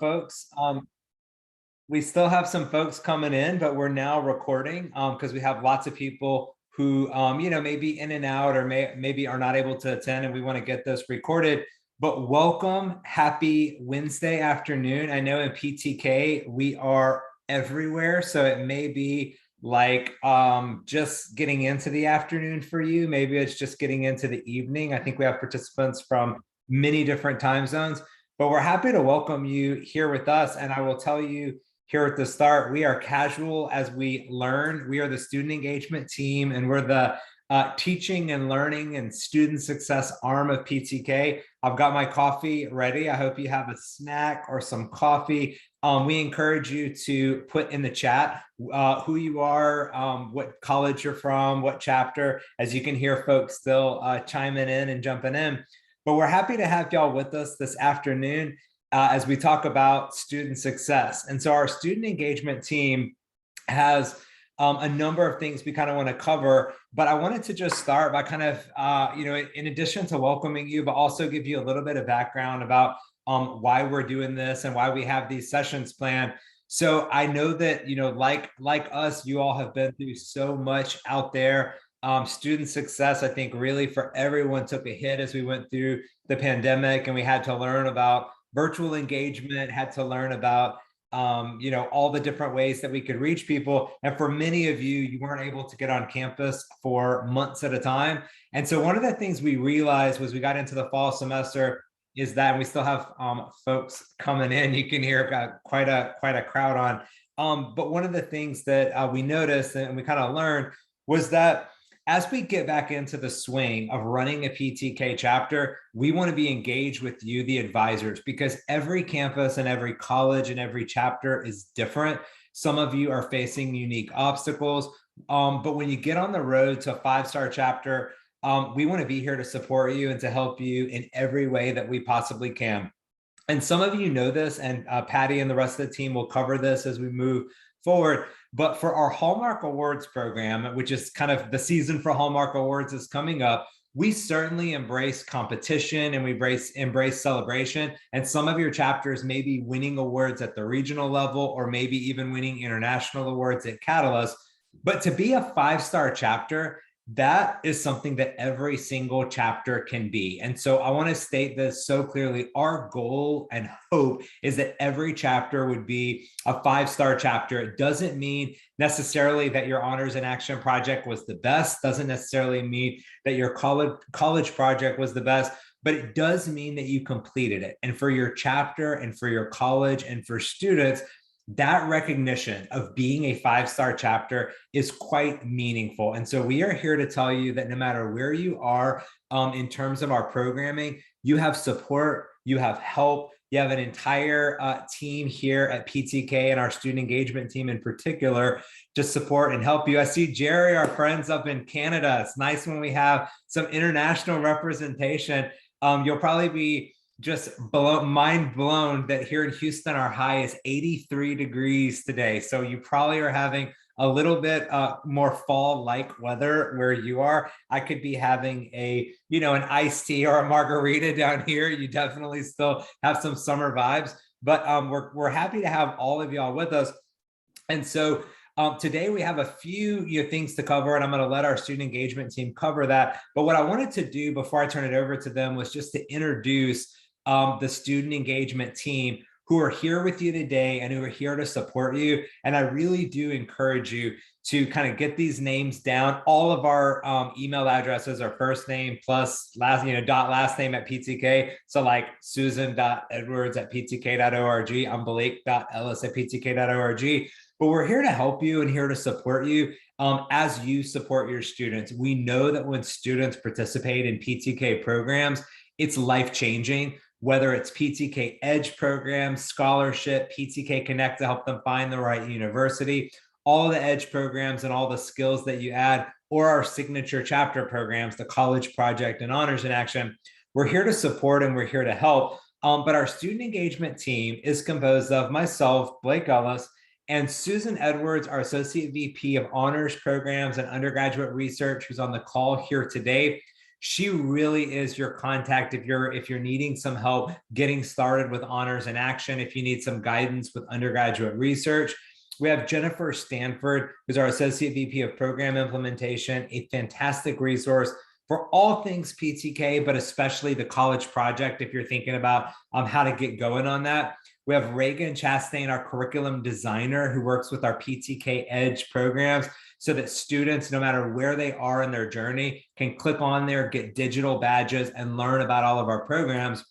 folks. We still have some folks coming in, but we're now recording because we have lots of people who, may be in and out or maybe are not able to attend, and we want to get this recorded. But welcome, happy Wednesday afternoon. I know in PTK we are everywhere, so it may be like just getting into the afternoon for you. Maybe it's just getting into the evening. I think we have participants from many different time zones, but we're happy to welcome you here with us. And I will tell you here at the start, we are casual as we learn. We are the student engagement team, and we're the teaching and learning and student success arm of PTK. I've got my coffee ready. I hope you have a snack or some coffee. We encourage you to put in the chat who you are, what college you're from, what chapter, as you can hear folks still chiming in and jumping in. But we're happy to have y'all with us this afternoon as we talk about student success. And so our student engagement team has a number of things we kind of want to cover, but I wanted to just start by kind of, in addition to welcoming you, but also give you a little bit of background about why we're doing this and why we have these sessions planned. So I know that, like us, you all have been through so much out there. Student success, I think, really for everyone took a hit as we went through the pandemic, and we had to learn about virtual engagement, had to learn about all the different ways that we could reach people. And for many of you, you weren't able to get on campus for months at a time. And so one of the things we realized was we got into the fall semester is that, and we still have folks coming in, you can hear got quite a crowd on. But one of the things that we noticed and we kind of learned was that as we get back into the swing of running a PTK chapter, we want to be engaged with you, the advisors, because every campus and every college and every chapter is different. Some of you are facing unique obstacles, but when you get on the road to a 5-star chapter, we want to be here to support you and to help you in every way that we possibly can. And some of you know this, and Patty and the rest of the team will cover this as we move forward. But for our Hallmark Awards program, which is kind of the season for Hallmark Awards is coming up, we certainly embrace competition and we embrace celebration. And some of your chapters may be winning awards at the regional level or maybe even winning international awards at Catalyst. But to be a 5-star chapter, that is something that every single chapter can be. And so I want to state this so clearly. Our goal and hope is that every chapter would be a 5-star chapter. It doesn't mean necessarily that your honors and action project was the best, doesn't necessarily mean that your college project was the best, but it does mean that you completed it. And for your chapter and for your college and for students, that recognition of being a 5-star chapter is quite meaningful. And so we are here to tell you that no matter where you are in terms of our programming, you have support, you have help, you have an entire team here at PTK and our student engagement team in particular to support and help you. I see Jerry, our friends up in Canada. It's nice when we have some international representation. You'll probably be just mind blown that here in Houston, our high is 83 degrees today. So you probably are having a little bit more fall-like weather where you are. I could be having an iced tea or a margarita down here. You definitely still have some summer vibes, but we're happy to have all of y'all with us. And so today we have a few things to cover, and I'm going to let our student engagement team cover that. But what I wanted to do before I turn it over to them was just to introduce the student engagement team who are here with you today and who are here to support you. And I really do encourage you to kind of get these names down. All of our email addresses are first name plus last name at PTK. So like Susan.Edwards@ptk.org, I'm Blake.Ellis@ptk.org. But we're here to help you and here to support you as you support your students. We know that when students participate in PTK programs, it's life-changing. Whether it's PTK Edge programs, scholarship, PTK Connect to help them find the right university, all the Edge programs and all the skills that you add, or our signature chapter programs, the College Project and Honors in Action, we're here to support and we're here to help. But our student engagement team is composed of myself, Blake Ellis, and Susan Edwards, our Associate VP of Honors Programs and Undergraduate Research, who's on the call here today. She really is your contact if you're needing some help getting started with Honors in Action, if you need some guidance with undergraduate research. We have Jennifer Stanford, who's our Associate VP of Program Implementation, a fantastic resource for all things PTK, but especially the college project if you're thinking about how to get going on that. We have Reagan Chastain, our curriculum designer, who works with our PTK Edge programs so that students, no matter where they are in their journey, can click on there, get digital badges, and learn about all of our programs.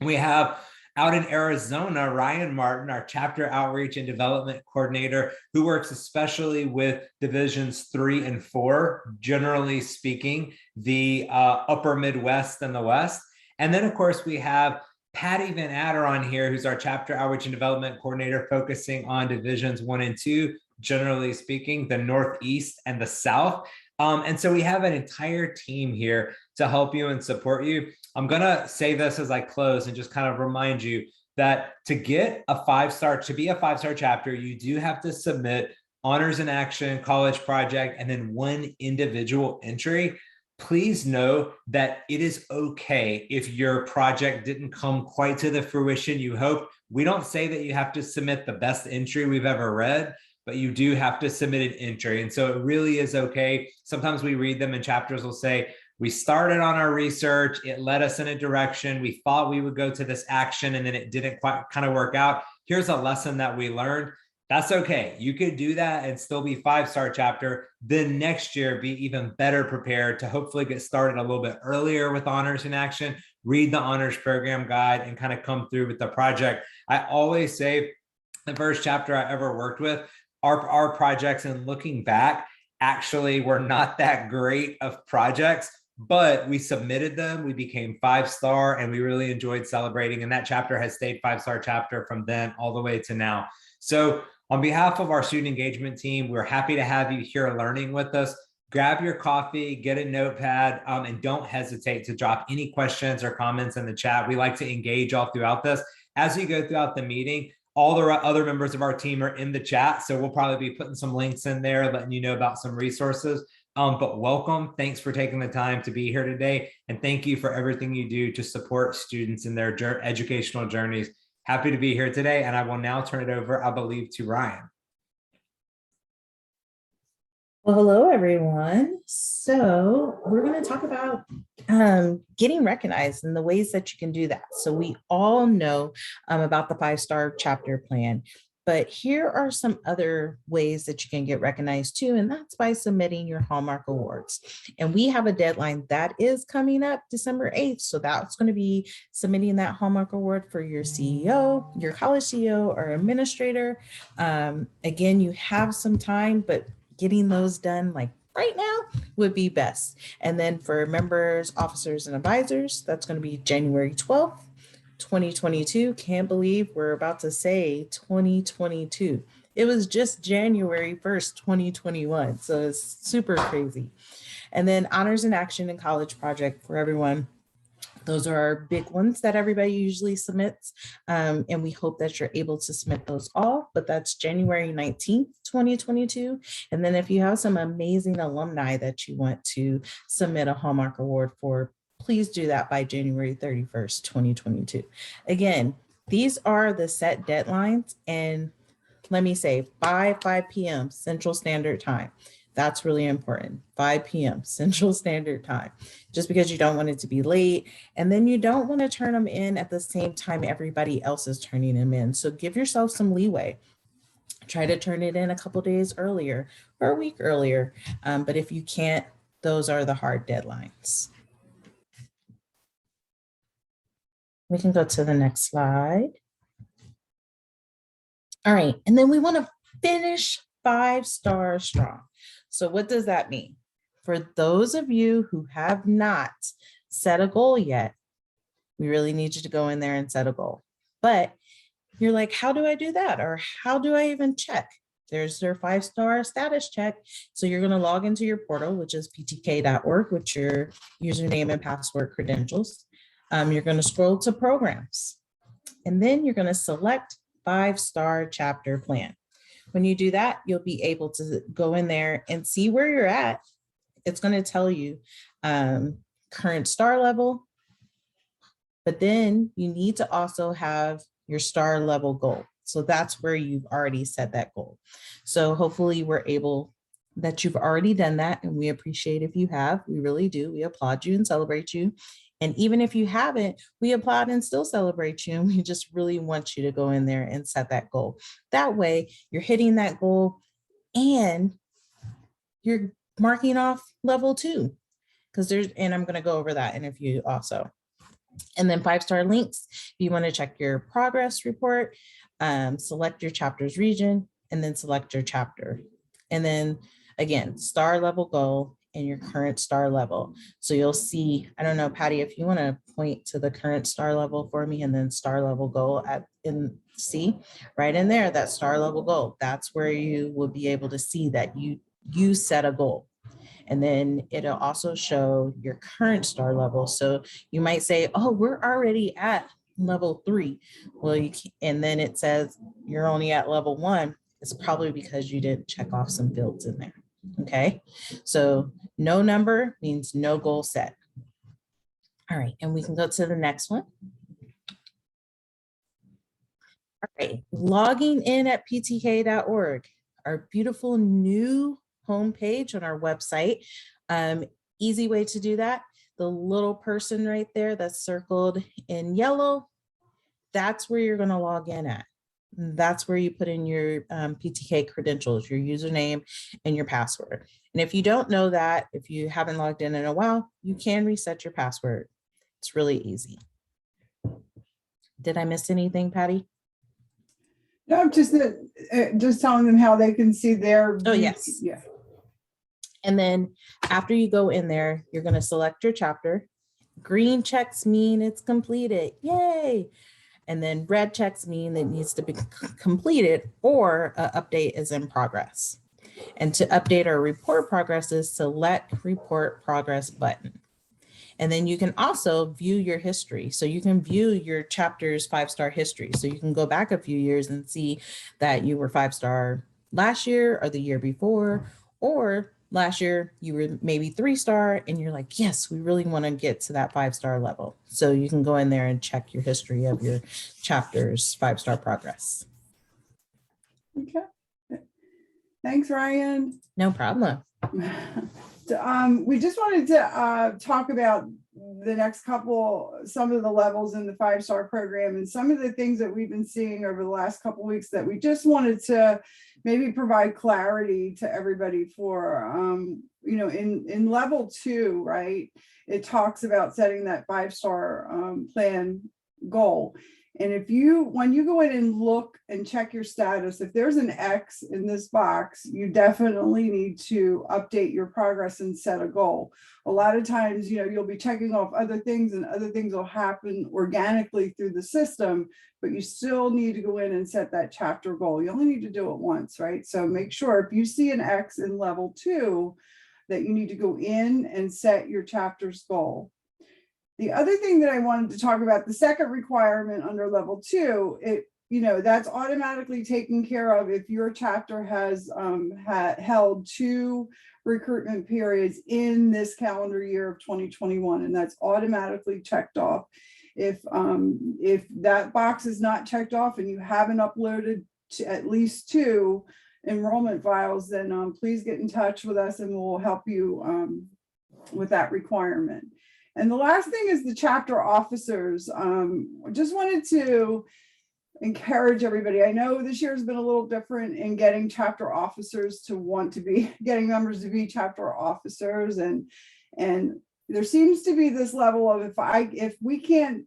We have out in Arizona, Ryan Martin, our chapter outreach and development coordinator, who works especially with divisions 3 and 4, generally speaking, the upper Midwest and the West. And then, of course, we have Patty Van Adder on here, who's our chapter outreach and development coordinator, focusing on divisions 1 and 2, generally speaking, the Northeast and the South. And so we have an entire team here to help you and support you. I'm going to say this as I close and just kind of remind you that to get a 5-star, to be a 5-star chapter, you do have to submit Honors in Action, college project, and then one individual entry. Please know that it is okay if your project didn't come quite to the fruition you hoped. We don't say that you have to submit the best entry we've ever read, but you do have to submit an entry. And so it really is okay. Sometimes we read them and chapters will say, we started on our research, it led us in a direction, we thought we would go to this action, and then it didn't quite kind of work out. Here's a lesson that we learned. That's okay. You could do that and still be 5-star chapter. Then next year, be even better prepared to hopefully get started a little bit earlier with Honors in Action, read the Honors Program Guide, and kind of come through with the project. I always say the first chapter I ever worked with, our projects, and looking back, actually were not that great of projects, but we submitted them, we became 5-star, and we really enjoyed celebrating. And that chapter has stayed 5-star chapter from then all the way to now. So on behalf of our student engagement team, we're happy to have you here learning with us. Grab your coffee, get a notepad, and don't hesitate to drop any questions or comments in the chat. We like to engage all throughout this. As we go throughout the meeting, all the other members of our team are in the chat, so we'll probably be putting some links in there, letting you know about some resources. But welcome. Thanks for taking the time to be here today. And thank you for everything you do to support students in their educational journeys. Happy to be here today. And I will now turn it over, I believe, to Ryan. Well, hello, everyone. So we're going to talk about getting recognized and the ways that you can do that. So we all know about the 5-star chapter plan, but here are some other ways that you can get recognized too, and that's by submitting your Hallmark Awards. And we have a deadline that is coming up December 8th. So that's going to be submitting that Hallmark Award for your CEO, your college CEO or administrator. Again, you have some time, but getting those done like right now would be best. And then for members, officers, and advisors, that's going to be January 12th, 2022. Can't believe we're about to say 2022. It was just January 1st, 2021. So it's super crazy. And then Honors in Action and College Project for everyone. Those are our big ones that everybody usually submits. And we hope that you're able to submit those all, but that's January 19th, 2022. And then if you have some amazing alumni that you want to submit a Hallmark Award for, please do that by January 31st, 2022. Again, these are the set deadlines. And let me say by 5 p.m. Central Standard Time. That's really important. 5 p.m. Central Standard Time, just because you don't want it to be late. And then you don't want to turn them in at the same time everybody else is turning them in. So give yourself some leeway. Try to turn it in a couple days earlier or a week earlier. But if you can't, those are the hard deadlines. We can go to the next slide. All right. And then we want to finish 5-star strong. So what does that mean? For those of you who have not set a goal yet, we really need you to go in there and set a goal. But you're like, how do I do that? Or how do I even check? There's their 5-star status check. So you're going to log into your portal, which is ptk.org, with your username and password credentials. You're going to scroll to programs, and then you're going to select 5-star chapter plan. When you do that, you'll be able to go in there and see where you're at. It's going to tell you kind current star level, but then you need to also have your star level goal. So that's where you've already set that goal. So hopefully that you've already done that. And we appreciate if you have, we really do. We applaud you and celebrate you. And even if you haven't, we applaud and still celebrate you. And we just really want you to go in there and set that goal. That way you're hitting that goal and you're marking off level 2. And I'm going to go over that in a few also. And then 5-star links, you want to check your progress report, select your chapter's region, and then select your chapter. And then again, star level goal and your current star level. So you'll see, I don't know, Patty, if you want to point to the current star level for me and then star level goal see right in there, that star level goal. That's where you will be able to see that you set a goal. And then it'll also show your current star level. So you might say, oh, we're already at level 3. Well, and then it says you're only at level 1. It's probably because you didn't check off some fields in there. Okay. So no number means no goal set. All right. And we can go to the next one. All right. Logging in at ptk.org, our beautiful new homepage on our website. Easy way to do that. The little person right there that's circled in yellow, that's where you're going to log in at. That's where you put in your PTK credentials, your username and your password. And if you don't know that, if you haven't logged in a while, you can reset your password. It's really easy. Did I miss anything, Patty? No, just telling them how they can see their. Oh, yes. Yeah. And then after you go in there, you're going to select your chapter. Green checks mean it's completed. Yay. And then red checks mean it needs to be completed or an update is in progress. And to update or report progress is select report progress button. And then you can also view your history. So you can view your chapter's 5-star history. So you can go back a few years and see that you were 5-star last year or the year before, or last year you were maybe 3-star and you're like, yes, we really want to get to that 5-star level. So you can go in there and check your history of your chapter's 5-star progress. Okay. Thanks, Ryan. No problem. We just wanted to talk about the next some of the levels in the 5-star program and some of the things that we've been seeing over the last couple of weeks that we just wanted to maybe provide clarity to everybody for. In level 2, right, it talks about setting that 5-star plan goal. And when you go in and look and check your status, if there's an X in this box, you definitely need to update your progress and set a goal. A lot of times, you'll be checking off other things and other things will happen organically through the system, but you still need to go in and set that chapter goal. You only need to do it once, right? So make sure if you see an X in level 2, that you need to go in and set your chapter's goal. The other thing that I wanted to talk about, the second requirement under level 2, that's automatically taken care of if your chapter has held 2 recruitment periods in this calendar year of 2021, and that's automatically checked off. If that box is not checked off and you haven't uploaded to at least 2 enrollment files, then please get in touch with us and we'll help you with that requirement. And the last thing is the chapter officers. Just wanted to encourage everybody. I know this year has been a little different in getting chapter officers to want to be, getting members to be chapter officers. And there seems to be this level of if we can't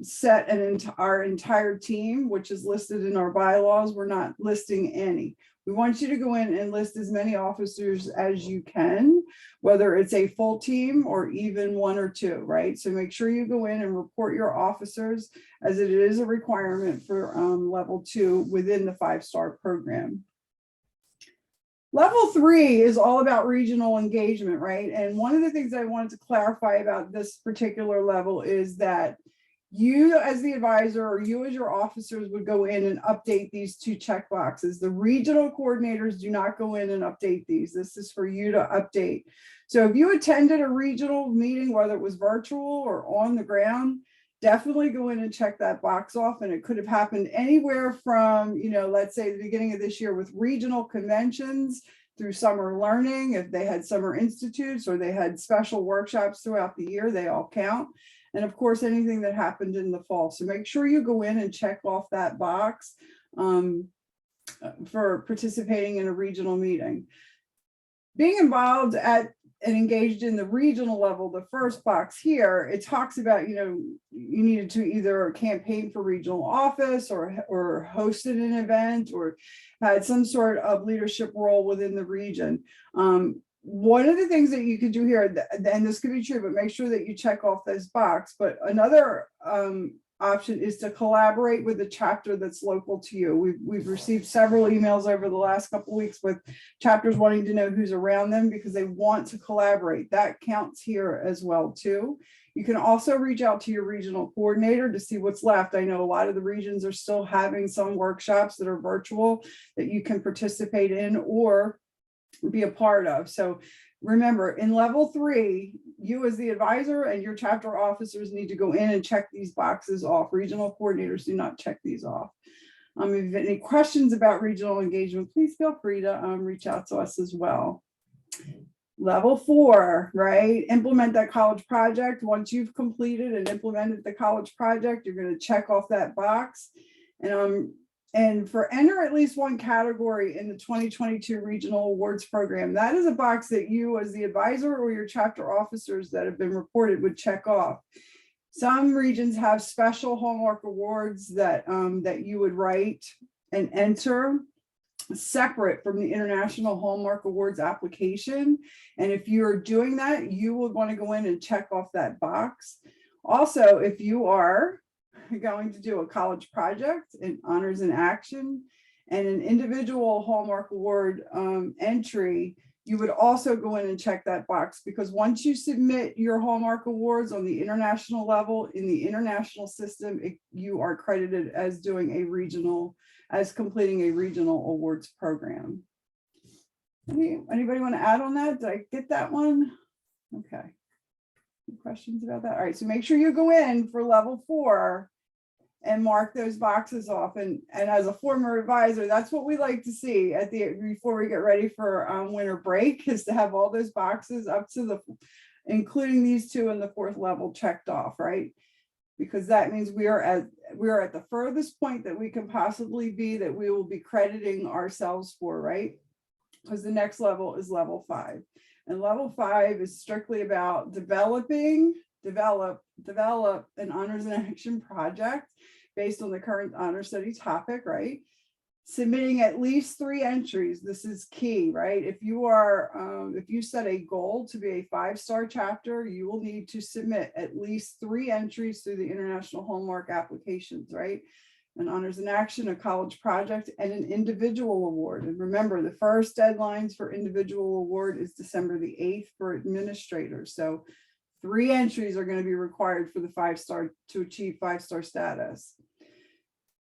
set our entire team, which is listed in our bylaws, we're not listing any. We want you to go in and list as many officers as you can, whether it's a full team or even 1 or 2, right? So make sure you go in and report your officers, as it is a requirement for level 2 within the 5-star program. Level 3 is all about regional engagement, right? And one of the things I wanted to clarify about this particular level is that You as the advisor or you as your officers would go in and update these two check boxes. The regional coordinators do not go in and update these. This is for you to update. So if you attended a regional meeting, whether it was virtual or on the ground, definitely go in and check that box off. And it could have happened anywhere from, let's say the beginning of this year with regional conventions through summer learning. If they had summer institutes or they had special workshops throughout the year, they all count. And of course, anything that happened in the fall. So make sure you go in and check off that box for participating in a regional meeting. Being involved at and engaged in the regional level, the first box here, it talks about, you needed to either campaign for regional office or hosted an event or had some sort of leadership role within the region. One of the things that you could do here, and this could be true, but make sure that you check off this box. But another option is to collaborate with a chapter that's local to you. We've received several emails over the last couple of weeks with chapters wanting to know who's around them because they want to collaborate. That counts here as well too. You can also reach out to your regional coordinator to see what's left. I know a lot of the regions are still having some workshops that are virtual that you can participate in or be a part of. So remember, in level 3, you as the advisor and your chapter officers need to go in and check these boxes off. Regional coordinators do not check these off. If you have any questions about regional engagement, please feel free to reach out to us as well. Level 4, right? Implement that college project. Once you've completed and implemented the college project, you're going to check off that box. And for enter at least one category in the 2022 Regional Awards Program, that is a box that you as the advisor or your chapter officers that have been reported would check off. Some regions have special Hallmark awards that, that you would write and enter separate from the International Hallmark Awards application. And if you're doing that, you will want to go in and check off that box. Also, if you are going to do a college project, an honors in action, and an individual Hallmark Award entry, you would also go in and check that box, because once you submit your Hallmark Awards on the international level in the international system, you are credited as doing a regional, as completing a regional awards program. Anybody want to add on that? Did I get that one? Okay. Any questions about that? All right, so make sure you go in for level 4 and mark those boxes off. And as a former advisor, that's what we like to see at the before we get ready for winter break, is to have all those boxes up to the, including these 2 in the 4th level, checked off, right? Because that means we are at the furthest point that we can possibly be, that we will be crediting ourselves for, right? Because the next level is level 5. And level 5 is strictly about develop an honors and action project based on the current honor study topic, right? Submitting at least 3 entries. This is key, right? If you set a goal to be a 5-star chapter, you will need to submit at least 3 entries through the International Hallmark applications, right? An honors in action, a college project, and an individual award. And remember, the first deadlines for individual award is December the 8th for administrators. So 3 entries are going to be required for the 5-star to achieve 5-star status.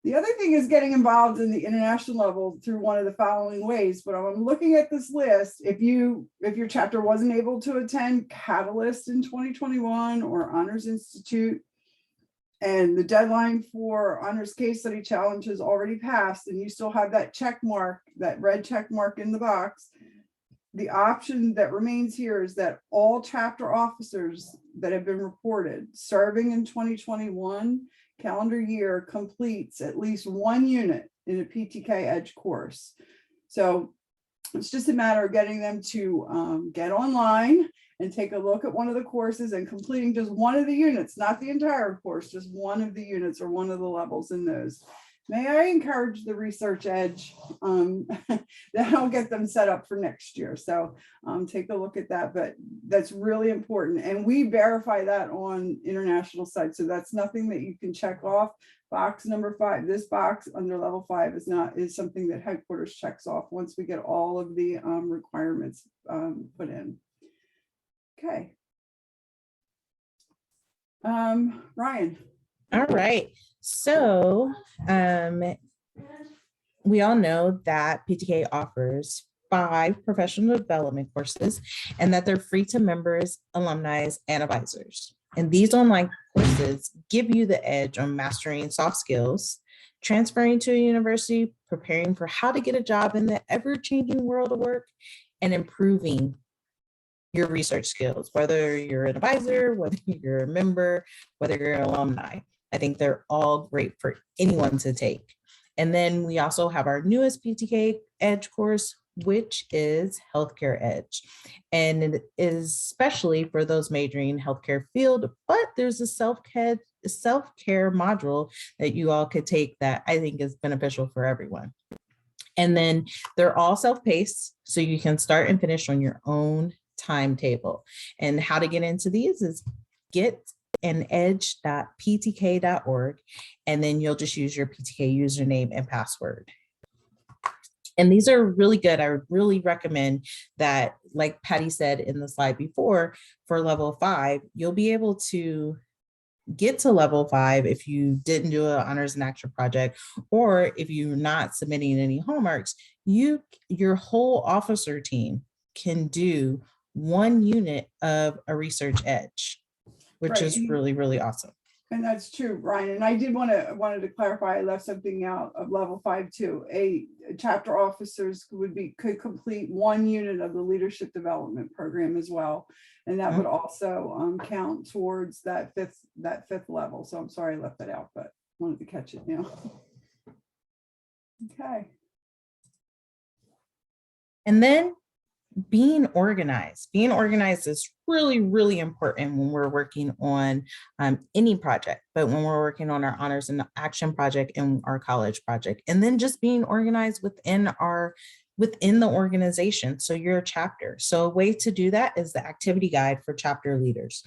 The other thing is getting involved in the international level through one of the following ways. But I'm looking at this list. If your chapter wasn't able to attend Catalyst in 2021 or Honors Institute, and the deadline for Honors Case Study Challenge has already passed, and you still have that check mark, that red check mark in the box, the option that remains here is that all chapter officers that have been reported serving in 2021 calendar year completes at least 1 unit in a PTK Edge course. So it's just a matter of getting them to get online and take a look at one of the courses and completing just one of the units, not the entire course, just one of the units or one of the levels in those. May I encourage the Research Edge? That'll get them set up for next year. So take a look at that, but that's really important. And we verify that on international sites. So that's nothing that you can check off. Box number 5, this box under level 5 is something that headquarters checks off once we get all of the requirements put in. Okay. Ryan. All right. So we all know that PTK offers 5 professional development courses and that they're free to members, alumni, and advisors. And these online courses give you the edge on mastering soft skills, transferring to a university, preparing for how to get a job in the ever-changing world of work, and improving your research skills, whether you're an advisor, whether you're a member, whether you're an alumni. I think they're all great for anyone to take. And then we also have our newest PTK Edge course, which is Healthcare Edge. And it is especially for those majoring in healthcare field, but there's a self-care module that you all could take that I think is beneficial for everyone. And then they're all self-paced, so you can start and finish on your own timetable. And how to get into these is getanedge.ptk.org, and then you'll just use your PTK username and password. And these are really good. I would really recommend that, like Patty said in the slide before, for level 5, you'll be able to get to level 5 if you didn't do an honors and action project, or if you're not submitting any homeworks, your whole officer team can do 1 unit of a research edge, which is really, really awesome. And that's true, Ryan. And I did wanted to clarify, I left something out of level 5 too. Chapter officers could complete 1 unit of the leadership development program as well. And that would also count towards that fifth level. So I'm sorry I left that out, but wanted to catch it now. Okay. And then being organized is really, really important when we're working on any project, but when we're working on our honors and action project and our college project, and then just being organized within the organization. So you're a chapter. So a way to do that is the activity guide for chapter leaders.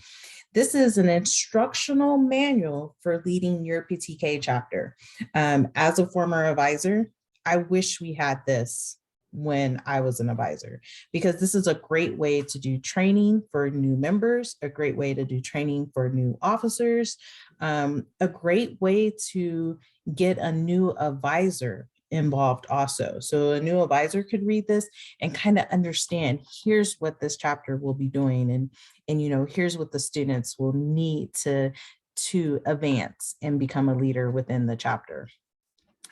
This is an instructional manual for leading your PTK chapter. As a former advisor, I wish we had this when I was an advisor, because this is a great way to do training for new members, a great way to do training for new officers, a great way to get a new advisor involved also. So a new advisor could read this and kind of understand, here's what this chapter will be doing, and here's what the students will need to advance and become a leader within the chapter.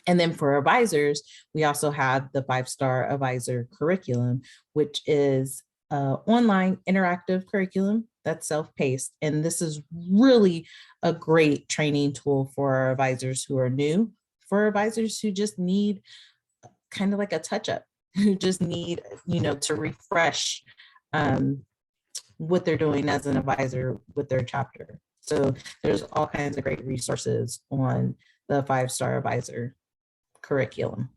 And then for advisors, we also have the 5-star advisor curriculum, which is an online interactive curriculum that's self-paced. And this is really a great training tool for our advisors who are new, for advisors who just need kind of like a touch-up, who just need, to refresh what they're doing as an advisor with their chapter. So there's all kinds of great resources on the 5-star advisor curriculum.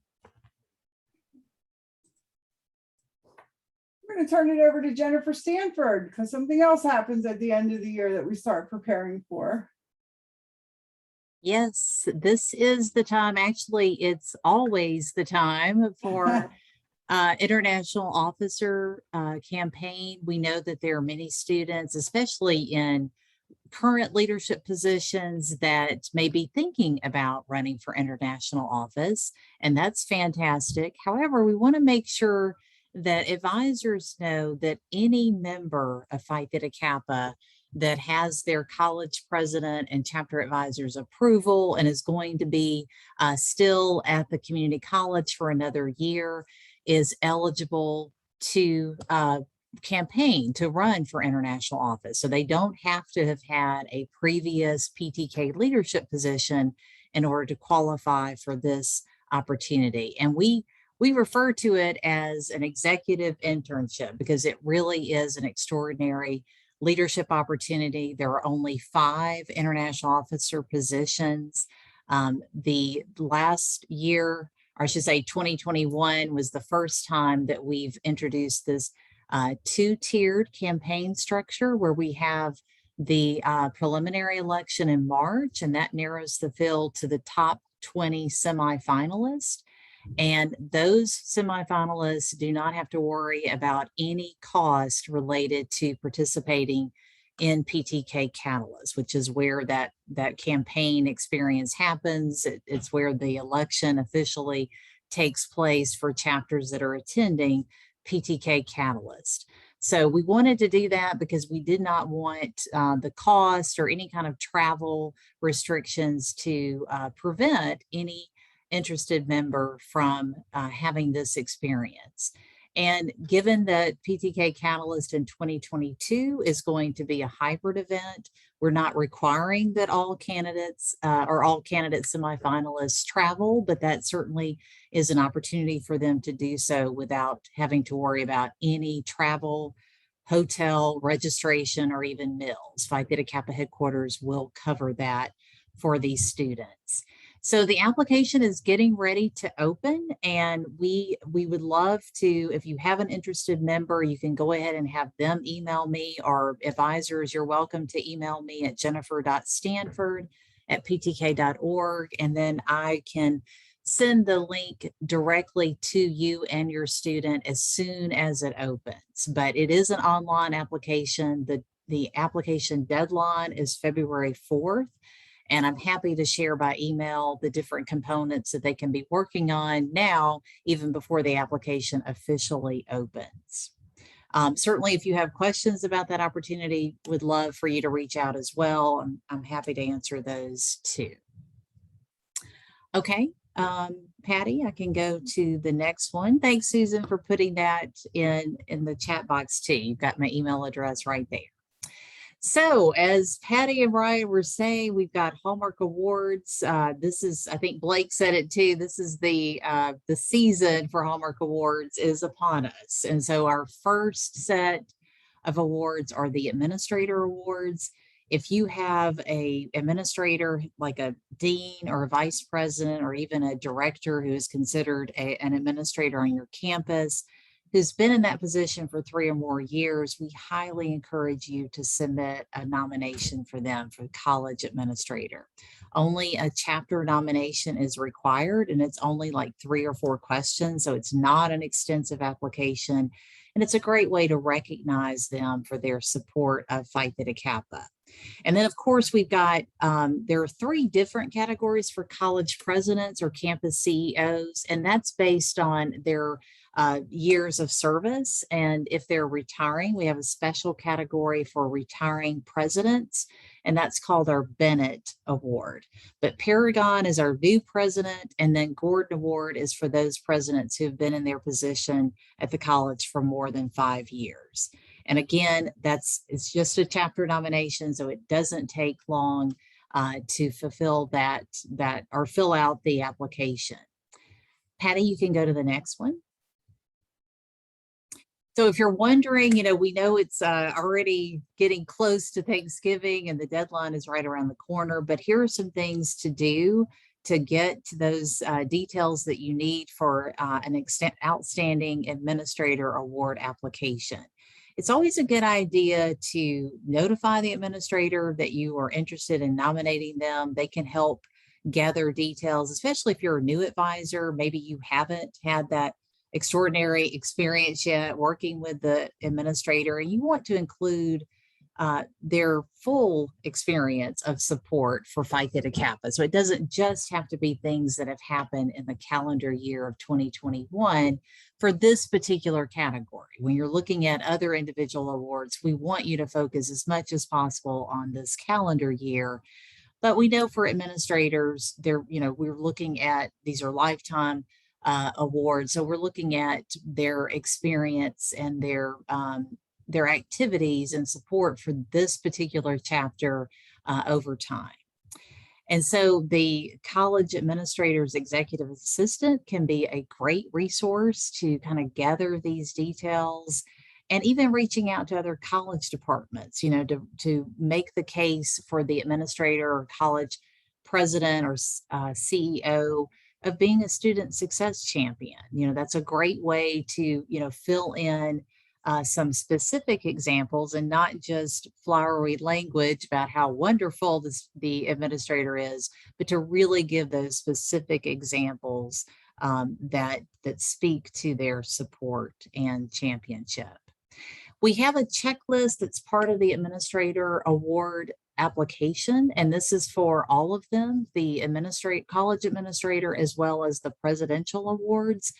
We're going to turn it over to Jennifer Stanford, because something else happens at the end of the year that we start preparing for. Yes, this is the time. Actually, it's always the time for International Officer Campaign. We know that there are many students, especially in current leadership positions, that may be thinking about running for international office, and that's fantastic. However, we want to make sure that advisors know that any member of Phi Theta Kappa that has their college president and chapter advisor's approval and is going to be still at the community college for another year is eligible to campaign to run for international office. So they don't have to have had a previous PTK leadership position in order to qualify for this opportunity. And we refer to it as an executive internship because it really is an extraordinary leadership opportunity. There are only 5 international officer positions. The last year, or I should say 2021, was the first time that we've introduced this 2-tiered campaign structure, where we have the preliminary election in March, and that narrows the field to the top 20 semifinalists. And those semifinalists do not have to worry about any cost related to participating in PTK Catalyst, which is where that campaign experience happens. It's where the election officially takes place for chapters that are attending PTK Catalyst. So we wanted to do that because we did not want the cost or any kind of travel restrictions to prevent any interested member from having this experience. And given that PTK Catalyst in 2022 is going to be a hybrid event, we're not requiring that all candidates or all candidate semifinalists travel, but that certainly is an opportunity for them to do so without having to worry about any travel, hotel, registration, or even meals. Phi Theta Kappa headquarters will cover that for these students. So the application is getting ready to open, and we would love to, if you have an interested member, you can go ahead and have them email me, or advisors, you're welcome to email me at jennifer.stanford@ptk.org, and then I can send the link directly to you and your student as soon as it opens. But it is an online application. The application deadline is February 4th. And I'm happy to share by email the different components that they can be working on now, even before the application officially opens. Certainly, if you have questions about that opportunity, would love for you to reach out as well. I'm happy to answer those too. Okay, Patty, I can go to the next one. Thanks, Susan, for putting that in the chat box too. You've got my email address right there. So as Patty and Ryan were saying, we've got Hallmark Awards. This is, I think Blake said it too, this is the season for Hallmark Awards is upon us. And so our first set of awards are the Administrator Awards. If you have a administrator like a dean or a vice president or even a director who is considered an administrator on your campus, who's been in that position for 3 or more years, we highly encourage you to submit a nomination for them for college administrator. Only a chapter nomination is required, and it's only like 3 or 4 questions, so it's not an extensive application, and it's a great way to recognize them for their support of Phi Theta Kappa. And then, of course, we've got, there are 3 different categories for college presidents or campus CEOs, and that's based on their years of service. And if they're retiring, we have a special category for retiring presidents, and that's called our Bennett Award. But Paragon is our new president, and then Gordon Award is for those presidents who've been in their position at the college for more than 5 years. And again, it's just a chapter nomination, so it doesn't take long to fulfill that or fill out the application. Patty, you can go to the next one. So if you're wondering, we know it's already getting close to Thanksgiving and the deadline is right around the corner, but here are some things to do to get to those details that you need for an outstanding administrator award application. It's always a good idea to notify the administrator that you are interested in nominating them. They can help gather details, especially if you're a new advisor. Maybe you haven't had that extraordinary experience yet working with the administrator, and you want to include their full experience of support for Phi Theta Kappa. So it doesn't just have to be things that have happened in the calendar year of 2021 for this particular category. When you're looking at other individual awards, we want you to focus as much as possible on this calendar year. But we know for administrators, we're looking at, these are lifetime awards. So we're looking at their experience and their activities and support for this particular chapter over time. And so the college administrator's executive assistant can be a great resource to kind of gather these details, and even reaching out to other college departments, to make the case for the administrator or college president or CEO of being a student success champion. That's a great way to, fill in some specific examples and not just flowery language about how wonderful the administrator is, but to really give those specific examples that speak to their support and championship. We have a checklist that's part of the administrator award application, and this is for all of them, the college administrator, as well as the presidential awards.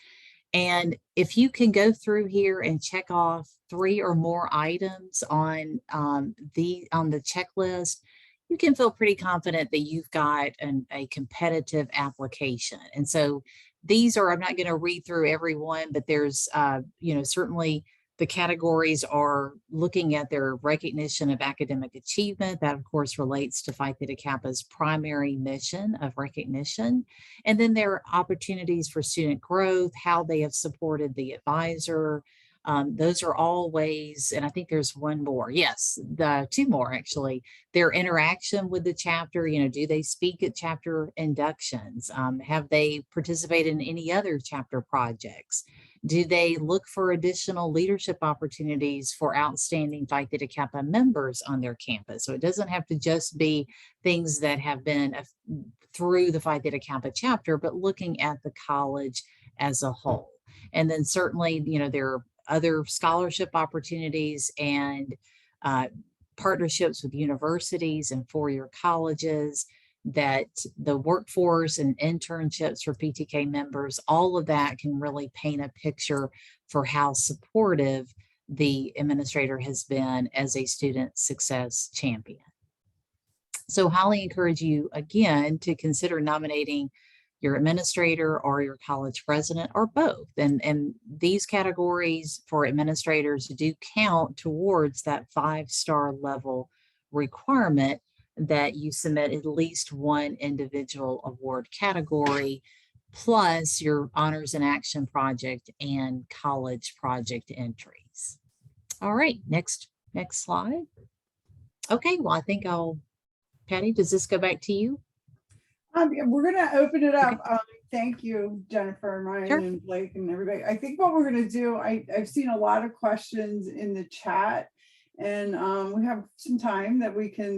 And if you can go through here and check off 3 or more items on the checklist, you can feel pretty confident that you've got a competitive application. And so these are, I'm not going to read through every one, but there's, certainly the categories are looking at their recognition of academic achievement. That, of course, relates to Phi Theta Kappa's primary mission of recognition. And then there are opportunities for student growth, how they have supported the advisor. Those are all ways, and I think there's one more. Yes, the 2 more actually. Their interaction with the chapter, do they speak at chapter inductions? Have they participated in any other chapter projects? Do they look for additional leadership opportunities for outstanding Phi Theta Kappa members on their campus? So it doesn't have to just be things that have been through the Phi Theta Kappa chapter, but looking at the college as a whole. And then certainly, there are other scholarship opportunities and partnerships with universities and four-year colleges, that the workforce and internships for PTK members, all of that can really paint a picture for how supportive the administrator has been as a student success champion. So highly encourage you again to consider nominating your administrator or your college president or both. And these categories for administrators do count towards that 5-star level requirement that you submit at least one individual award category, plus your honors in action project and college project entries. All right, next slide. Okay, well, I think Patty, does this go back to you? We're going to open it up. Okay. Thank you, Jennifer, Ryan, sure. And Blake, and everybody. I think what we're going to do, I've seen a lot of questions in the chat, and we have some time that we can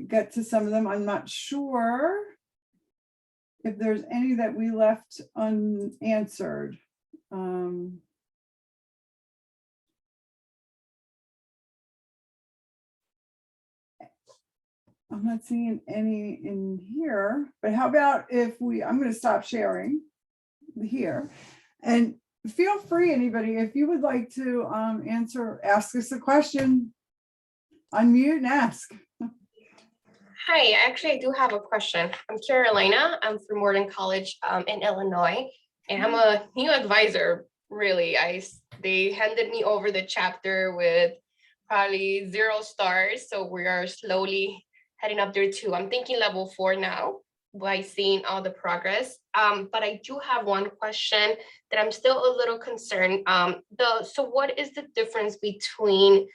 get to some of them. I'm not sure if there's any that we left unanswered. I'm not seeing any in here, but how about if I'm going to stop sharing here, and feel free, anybody, if you would like to ask us a question, unmute and ask. Hi, actually, I do have a question. I'm Carolina. I'm from Morton College in Illinois, and I'm a new advisor, really. They handed me over the chapter with probably 0 stars, so we are slowly heading up there too. I'm thinking level 4 now by seeing all the progress. But I do have one question that I'm still a little concerned. So what is the difference between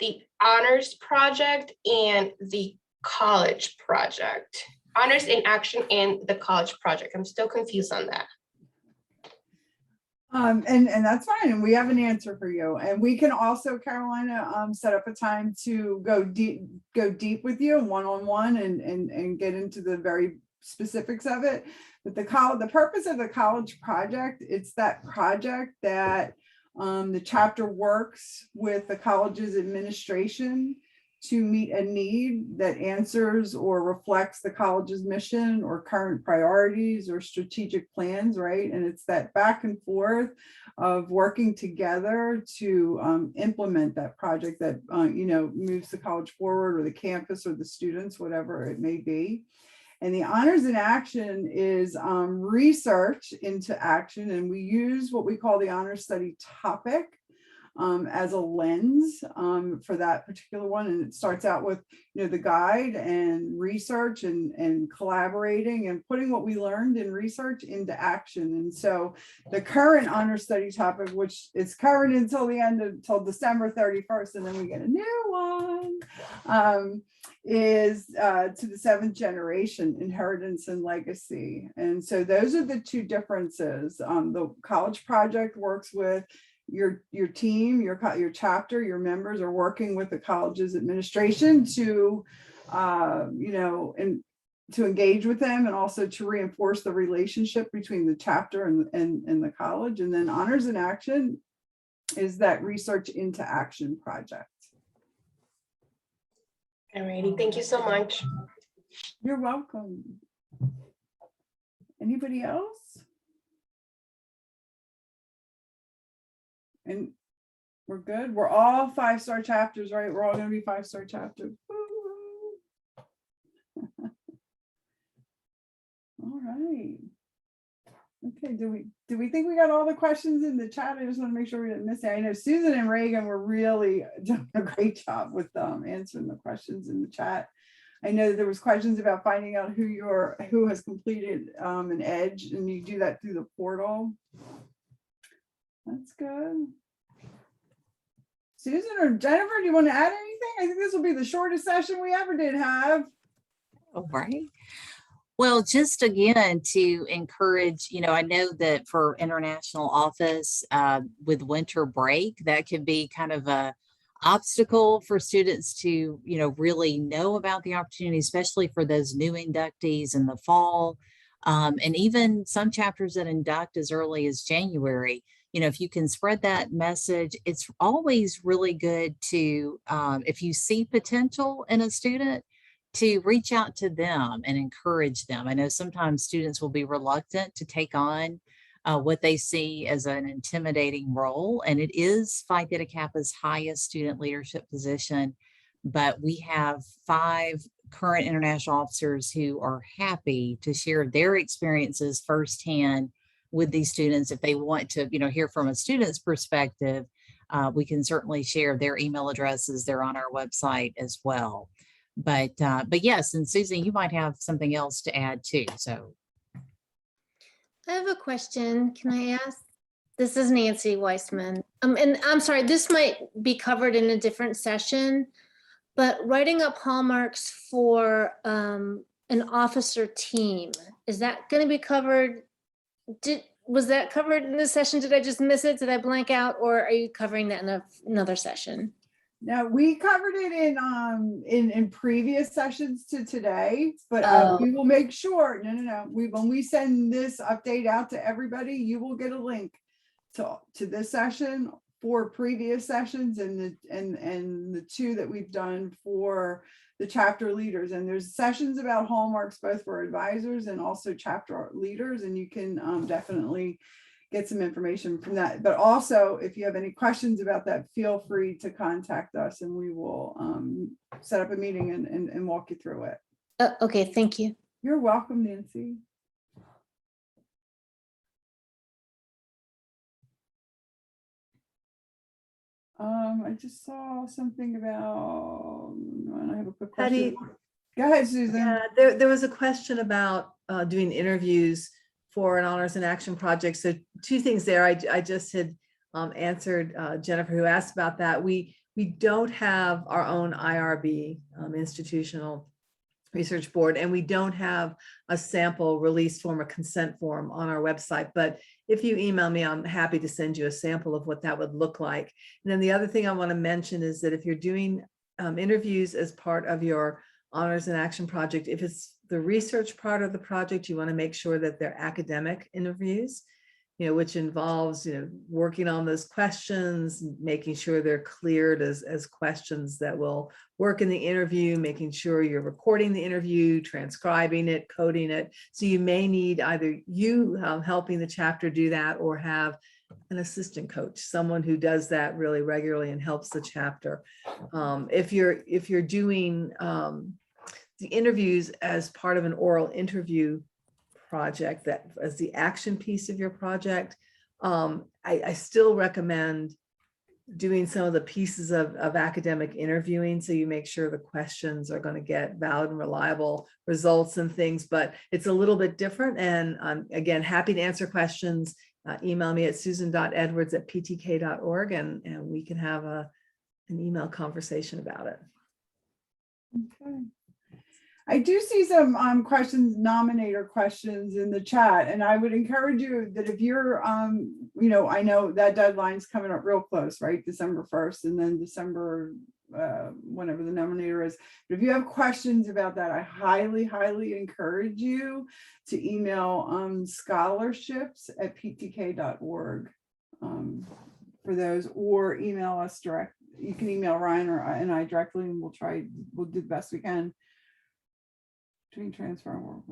the honors project and the college project? Honors in action and the college project. I'm still confused on that. And that's fine. And we have an answer for you. And we can also, Carolina, set up a time to go deep with you one-on-one and get into the very specifics of it. But the purpose of the college project, it's that project that the chapter works with the college's administration to meet a need that answers or reflects the college's mission or current priorities or strategic plans, right? And it's that back and forth of working together to implement that project that, moves the college forward, or the campus or the students, whatever it may be. And the honors in action is research into action. And we use what we call the honors study topic as a lens for that particular one. And it starts out with, the guide and research and collaborating and putting what we learned in research into action. And so the current honor study topic, which is current until December 31st, and then we get a new one, is to the 7th generation, inheritance and legacy. And so those are the two differences. The college project works with your team, your chapter, your members are working with the college's administration to, and to engage with them, and also to reinforce the relationship between the chapter and the college. And then honors in action is that Research into Action project. Alrighty, thank you so much. You're welcome. Anybody else? And we're good. We're all 5-star chapters, right? We're all going to be 5-star chapters. All right. Okay, do we think we got all the questions in the chat? I just want to make sure we didn't miss it. I know Susan and Reagan were really doing a great job with answering the questions in the chat. I know there was questions about finding out who has completed an EDGE, and you do that through the portal. That's good. Susan or Jennifer, do you want to add anything? I think this will be the shortest session we ever did have. All right. Well, just again to encourage, I know that for international office with winter break, that could be kind of a obstacle for students to, really know about the opportunity, especially for those new inductees in the fall. And even some chapters that induct as early as January. If you can spread that message, it's always really good to, if you see potential in a student, to reach out to them and encourage them. I know sometimes students will be reluctant to take on what they see as an intimidating role, and it is Phi Theta Kappa's highest student leadership position, but we have 5 current international officers who are happy to share their experiences firsthand with these students. If they want to, hear from a student's perspective, we can certainly share their email addresses. They're on our website as well. But yes, and Susan, you might have something else to add too. So I have a question. Can I ask? This is Nancy Weissman. And I'm sorry, this might be covered in a different session, but writing up hallmarks for an officer team, is that going to be covered? Was that covered in this session? Did I just miss it? Did I blank out, or are you covering that in another session? No, we covered it in previous sessions to today, but we will make sure. No. When we send this update out to everybody, you will get a link to this session for previous sessions and the 2 that we've done for the chapter leaders. And there's sessions about hallmarks both for advisors and also chapter leaders, and you can definitely get some information from that. But also, if you have any questions about that, feel free to contact us and we will set up a meeting and walk you through it. Okay, thank you. You're welcome, Nancy. I just saw something about, I have a quick question. Go ahead, Susan. Yeah, there was a question about doing interviews for an Honors in Action project. So 2 things there. I just had answered Jennifer, who asked about that. We don't have our own IRB, institutional research board, and we don't have a sample release form or consent form on our website. But if you email me, I'm happy to send you a sample of what that would look like. And then the other thing I want to mention is that if you're doing interviews as part of your Honors in Action project, if it's the research part of the project, you want to make sure that they're academic interviews, which involves, working on those questions, making sure they're cleared as questions that will work in the interview, making sure you're recording the interview, transcribing it, coding it. So you may need either you helping the chapter do that, or have an assistant coach, someone who does that really regularly and helps the chapter. If you're doing the interviews as part of an oral interview project, that as the action piece of your project, I still recommend doing some of the pieces of academic interviewing, so you make sure the questions are going to get valid and reliable results and things. But it's a little bit different, and again, happy to answer questions. Email me at susan.edwards@ptk.org, and we can have an email conversation about it. Okay. I do see some questions, nominator questions in the chat, and I would encourage you that if you're, I know that deadline's coming up real close, right? December 1st, and then December, whenever the nominator is. But if you have questions about that, I highly, highly encourage you to email scholarships@ptk.org. for those, or email us direct. You can email Ryan and I directly, and we'll do the best we can. Between transfer and work.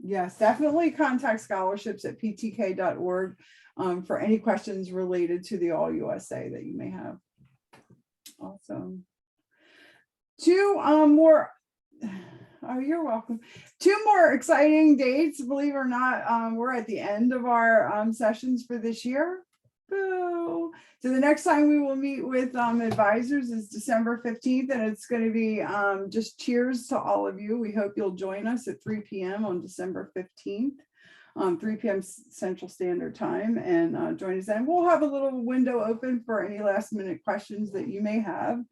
Yes, definitely contact scholarships at ptk.org for any questions related to the All USA that you may have. Awesome. Two more. Oh, you're welcome. Two more exciting dates. Believe it or not, we're at the end of our sessions for this year. Boo. So the next time we will meet with advisors is December 15th, and it's going to be just cheers to all of you. We hope you'll join us at 3 p.m. on December 15th, 3 p.m. Central Standard Time, and join us then. We'll have a little window open for any last minute questions that you may have.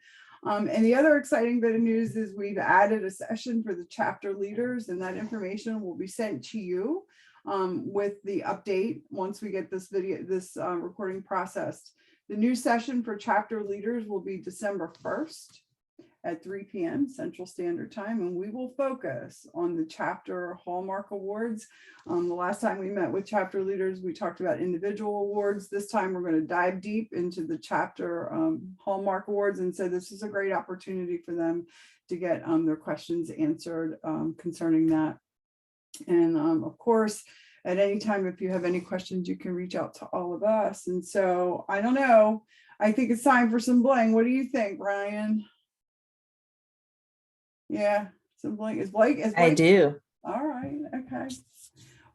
And the other exciting bit of news is we've added a session for the chapter leaders, and that information will be sent to you with the update once we get this recording processed. The new session for chapter leaders will be December 1st at 3 p.m. Central Standard Time, and we will focus on the chapter Hallmark Awards. The last time we met with chapter leaders, we talked about individual awards. This time we're going to dive deep into the chapter Hallmark Awards, and so this is a great opportunity for them to get their questions answered concerning that. And of course, at any time, if you have any questions, you can reach out to all of us. And so I don't know, I think it's time for some bling. What do you think, Ryan? Yeah, some bling. Is Blake? I do. All right, okay.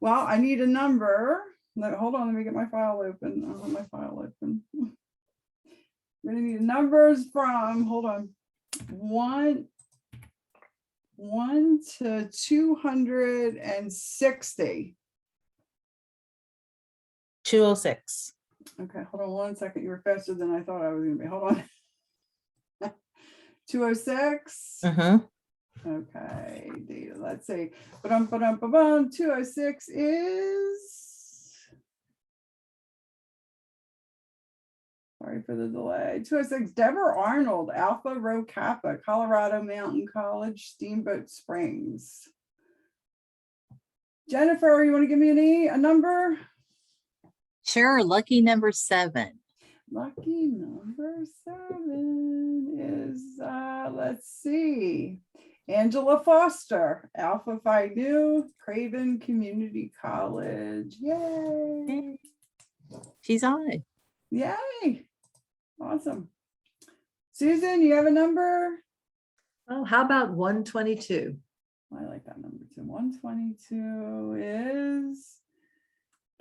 Well, I need a number. Hold on, let me get my file open. I'll have my file open. We're gonna need numbers from, hold on, 1 to 260. 206. Okay, hold on 1 second. You were faster than I thought I was gonna be. Hold on. 206. Okay, data. Let's see. 206 is. Sorry for the delay. 206, Deborah Arnold, Alpha Rho Kappa, Colorado Mountain College, Steamboat Springs. Jennifer, you want to give me a number? Sure, lucky number 7. Lucky number 7 is, let's see, Angela Foster, Alpha Phi Nu, Craven Community College. Yay. She's on it. Yay. Awesome. Susan, you have a number? Oh, how about 122? I like that number too. 122 is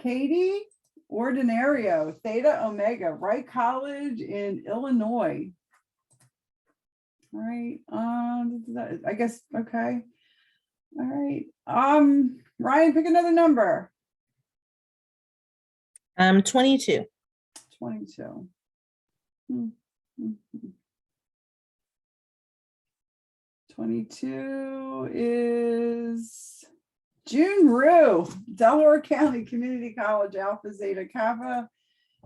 Katie Ordinario, Theta Omega, Wright College in Illinois. All right. I guess, okay. All right. Ryan, pick another number. 22. 22. 22 is June Rue, Delaware County Community College, Alpha Zeta Kappa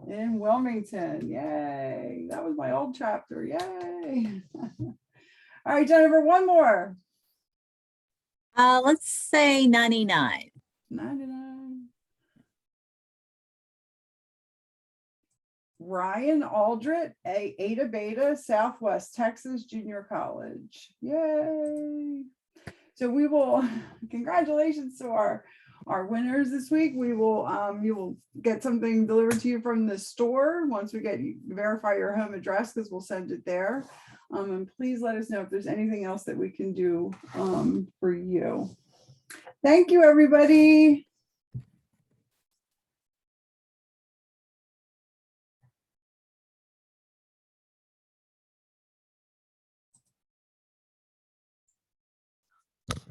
in Wilmington. Yay. That was my old chapter. Yay. All right, Jennifer, one more. Let's say 99. 99. Ryan Aldrich, Ada Beta, Southwest Texas Junior College. Yay. So we will, congratulations to our winners this week. We will, you will get something delivered to you from the store once we verify your home address, because we'll send it there. And please let us know if there's anything else that we can do for you. Thank you, everybody.